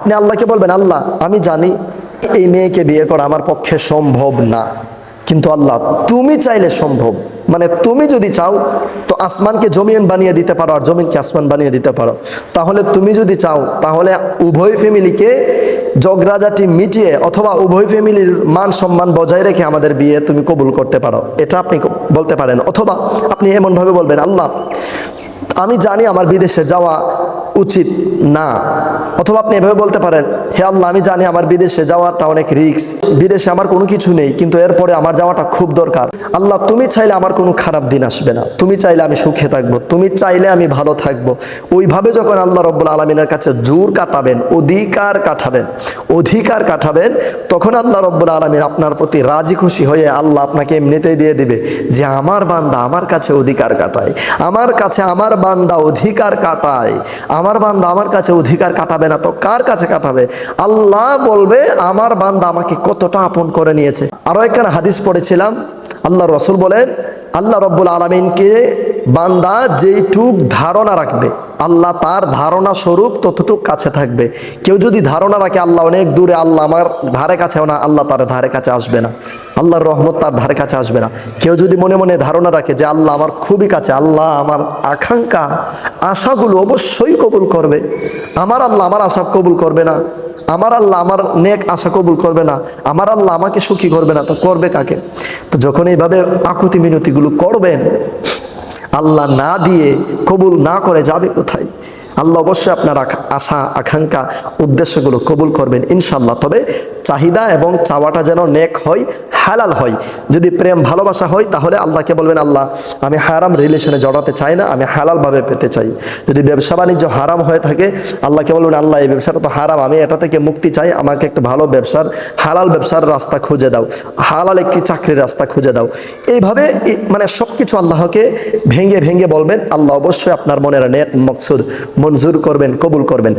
আপনি আল্লাহকে বলবেন, আল্লাহ আমি জানি এই মেয়েকে বিয়ে করা আমার পক্ষে সম্ভব না, কিন্তু আল্লাহ তুমি চাইলে সম্ভব। মানে তুমি যদি চাও তো আসমানকে জমিন বানিয়ে দিতে পারো, আর জমিনকে আসমান বানিয়ে দিতে পারো। তাহলে তুমি যদি চাও তাহলে উভয় ফ্যামিলিকে জগরাজাটি মিটিয়ে অথবা উভয় ফ্যামিলির মান সম্মান বজায় রেখে আমাদের বিয়ে তুমি কবুল করতে পারো, এটা আপনি বলতে পারেন। অথবা আপনি এমনভাবে বলবেন, আল্লাহ আমি জানি আমার বিদেশে যাওয়া উচিত না। অথবা আপনি এভাবে বলতে পারেন, হে আল্লাহ আমি জানি আমার বিদেশে যাওয়াটা অনেক রিস্ক, বিদেশে আমার কোনো কিছু নেই, কিন্তু এরপরে আমার যাওয়াটা খুব দরকার। আল্লাহ তুমি চাইলে আমার কোনো খারাপ দিন আসবে না, তুমি চাইলে আমি সুখে থাকবো, তুমি চাইলে আমি ভালো থাকবো। ওইভাবে যখন আল্লাহ রব্বুল আলমিনের কাছে জোর কাটাবেন, অধিকার কাটাবেন, তখন আল্লাহ রব্বুল আলমিন আপনার প্রতি রাজি খুশি হয়ে আল্লাহ আপনাকে এমনিতেই দিয়ে দিবে যে আমার বান্দা আমার কাছে অধিকার কাটায়, আমার কাছে আমার বান্দা অধিকার কাটায়। আমার বান্দা আমার কাছে অধিকার কাটাবে না তো কার কাছে কাটাবে? আল্লাহ বলবে আমার বান্দা আমাকে কতটা আপন করে নিয়েছে। আরো একখানা হাদিস পড়েছিলাম, আল্লাহ রসুল বলেন আল্লাহ রব্বুল আলমিনকে বান্দা যেইটুক ধারণা রাখবে আল্লাহ তার ধারণা স্বরূপ ততটুক কাছে থাকবে। কেউ যদি ধারণা রাখে আল্লাহ অনেক দূরে, আল্লাহ আমার ধারে কাছেও না, আল্লাহ তার ধারে কাছে আসবে না, আল্লাহর রহমত তার ধারে কাছে আসবে না। কেউ যদি মনে মনে ধারণা রাখে যে আল্লাহ আমার খুবই কাছে, আল্লাহ আমার আকাঙ্ক্ষা আশাগুলো অবশ্যই কবুল করবে, আমার আল্লাহ আমার আশা কবুল করবে না, আমার আল্লাহ আমার নেক আশা কবুল করবে না, আমার আল্লাহ আমাকে সুখী করবে না, তো করবে কাকে? তো যখন এইভাবে আকুতি মিনতিগুলো করবেন, আল্লাহ না দিয়ে কবুল না করে যাবে কোথায়? আল্লাহ অবশ্যই আপনার আশা আকাঙ্ক্ষা উদ্দেশ্যগুলো কবুল করবেন ইনশাল্লাহ। তবে চাহিদা এবং চাওয়াটা যেন নেক হয়, হালাল হয়। যদি প্রেম ভালোবাসা হয় তাহলে আল্লাহকে বলবেন, আল্লাহ আমি হারাম রিলেশনে জড়াতে চাই না, আমি হালালভাবে পেতে চাই। যদি ব্যবসা বাণিজ্য হারাম হয়ে থাকে আল্লাহকে বলবেন, আল্লাহ এই ব্যবসাটা তো হারাম, আমি এটা থেকে মুক্তি চাই, আমাকে একটা ভালো ব্যবসার হালাল ব্যবসার রাস্তা খুঁজে দাও, হালাল একটি চাকরির রাস্তা খুঁজে দাও। এইভাবে মানে সব কিছু আল্লাহকে ভেঙে ভেঙে বলবেন, আল্লাহ অবশ্যই আপনার মনের নেক মকসুদ মঞ্জুর করবেন, কবুল করবেন।